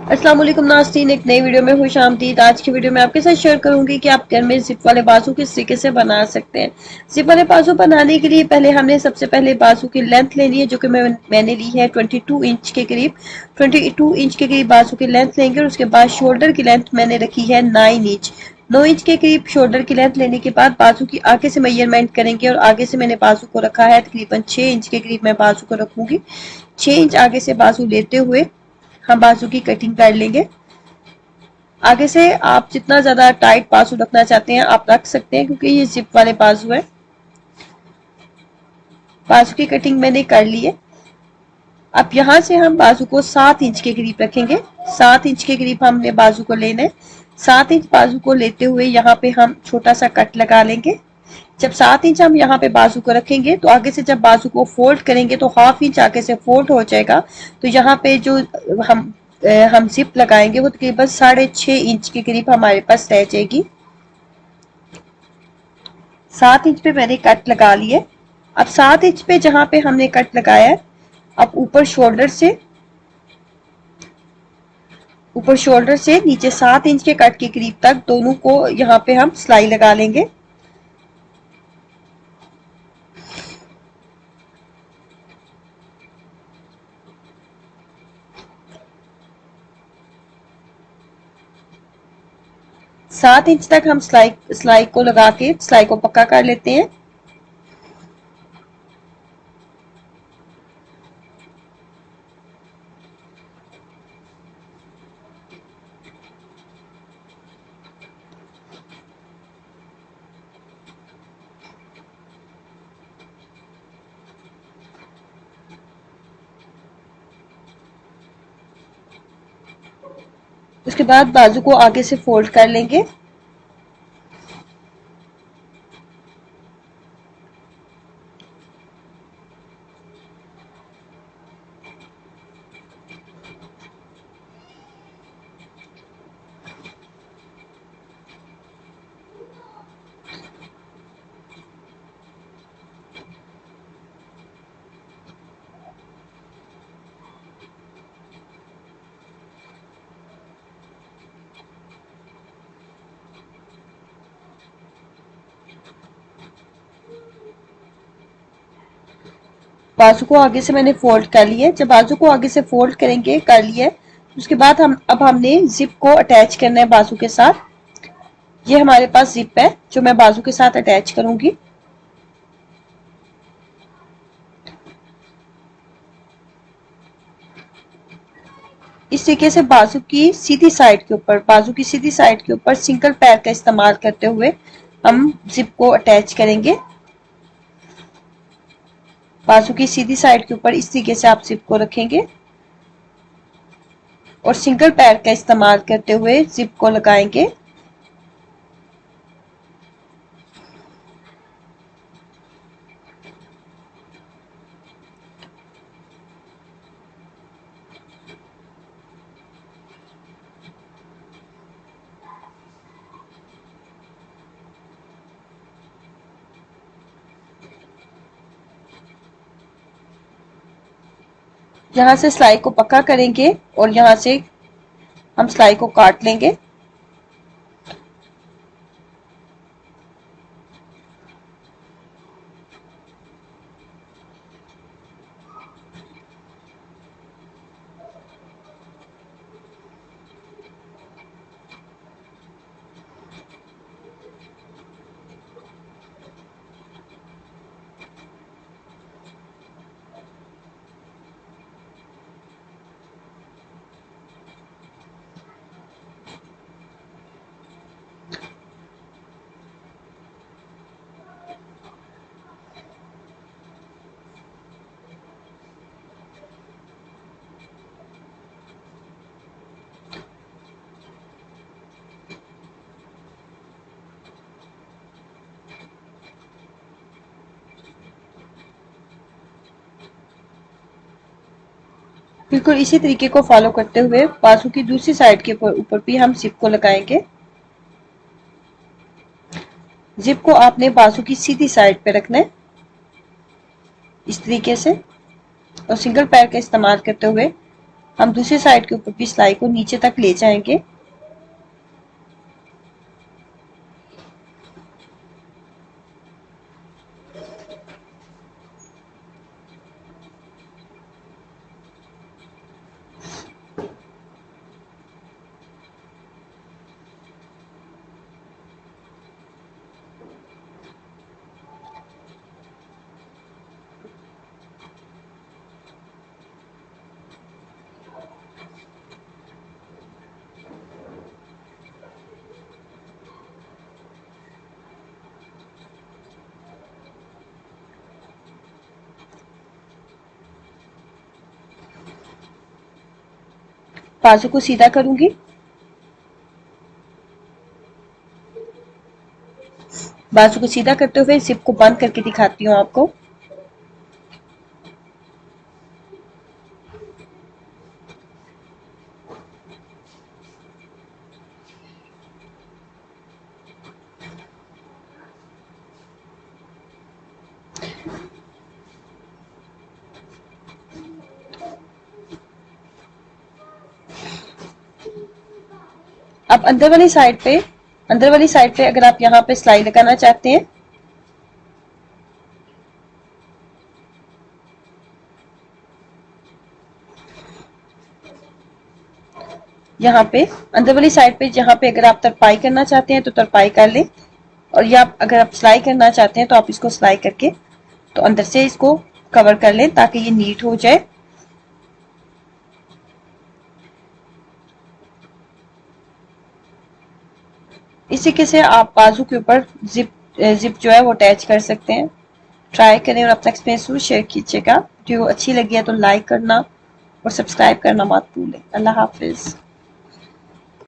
अस्सलाम वालेकुम नाज़रीन, एक नई वीडियो में खुश आमदीद। आज की वीडियो में आपके साथ शेयर करूंगी कि आप घर में जिप वाले बाजू किस तरीके से बना सकते हैं। जिप वाले बाजू बनाने के लिए पहले हमने सबसे पहले बाजू की लेंथ लेनी है, जो कि मैंने ली है 22 इंच के करीब। 22 इंच के करीब बाजू की लेंथ लेंगे और उसके बाद शोल्डर की लेंथ मैंने रखी है 9 इंच। 9 इंच के करीब शोल्डर की लेंथ लेने के बाद बाजू की आगे से मेजरमेंट करेंगे और आगे से मैंने बाजू को रखा है तकरीबन 6 इंच के करीब मैं बाजू को रखूंगी। 6 इंच आगे से बाजू लेते हुए हम बाजू की कटिंग कर लेंगे। आगे से आप जितना ज्यादा टाइट बाजू रखना चाहते हैं आप रख सकते हैं, क्योंकि ये जिप वाले बाजू है। बाजू की कटिंग मैंने कर ली है। अब यहाँ से हम बाजू को 7 इंच के करीब रखेंगे। 7 इंच के करीब हमने बाजू को लेना है। 7 इंच बाजू को लेते हुए यहाँ पे हम छोटा सा कट लगा लेंगे। जब 7 इंच हम यहाँ पे बाजू को रखेंगे तो आगे से जब बाजू को फोल्ड करेंगे तो हाफ इंच आगे से फोल्ड हो जाएगा। तो यहाँ पे जो हम हम जिप लगाएंगे वो तकरीबन 6.5 इंच के करीब हमारे पास रह जाएगी। 7 इंच पे मैंने कट लगा लिया। अब 7 इंच पे जहां पे हमने कट लगाया है, अब ऊपर शोल्डर से नीचे 7 इंच के कट के करीब तक दोनों को यहाँ पे हम सिलाई लगा लेंगे। सात इंच तक हम सिलाई को लगा के सिलाई को पक्का कर लेते हैं। उसके बाद बाजू को आगे से फोल्ड कर लेंगे। बाजू को आगे से मैंने फोल्ड कर लिया है। जब बाजू को आगे से फोल्ड करेंगे कर लिया है, उसके बाद हमने जिप को अटैच करना है बाजू के साथ। ये हमारे पास जिप है जो मैं बाजू के साथ अटैच करूंगी। इस तरीके से बाजू की सीधी साइड के ऊपर सिंगल पैर का इस्तेमाल करते हुए हम जिप को अटैच करेंगे। बाजू की सीधी साइड के ऊपर इस तरीके से आप जिप को रखेंगे और सिंगल पैर का इस्तेमाल करते हुए जिप को लगाएंगे। यहाँ से सिलाई को पक्का करेंगे और यहाँ से हम सिलाई को काट लेंगे। बिल्कुल इसी तरीके को फॉलो करते हुए बाजू की दूसरी साइड के ऊपर भी हम जिप को लगाएंगे। जिप को आपने बाजू की सीधी साइड पे रखना है इस तरीके से और सिंगल पैर का इस्तेमाल करते हुए हम दूसरी साइड के ऊपर भी सिलाई को नीचे तक ले जाएंगे। बाजू को सीधा करूंगी। बाजू को सीधा करते हुए जिप को बंद करके दिखाती हूँ आपको। अब अंदर वाली साइड पे अगर आप यहाँ पे सिलाई लगाना चाहते हैं, यहाँ पे अंदर वाली साइड पे जहाँ पे अगर आप तरपाई करना चाहते हैं तो तरपाई कर लें, और या अगर आप सिलाई करना चाहते हैं तो आप इसको सिलाई करके तो अंदर से इसको कवर कर लें ताकि ये नीट हो जाए। इस तरीके से आप बाजू के ऊपर जिप जो है वो अटैच कर सकते हैं। ट्राई करें और अपना एक्सपीरियंस जरूर शेयर कीजिएगा। वीडियो अच्छी लगी है तो लाइक करना और सब्सक्राइब करना मत भूलें। अल्लाह हाफिज।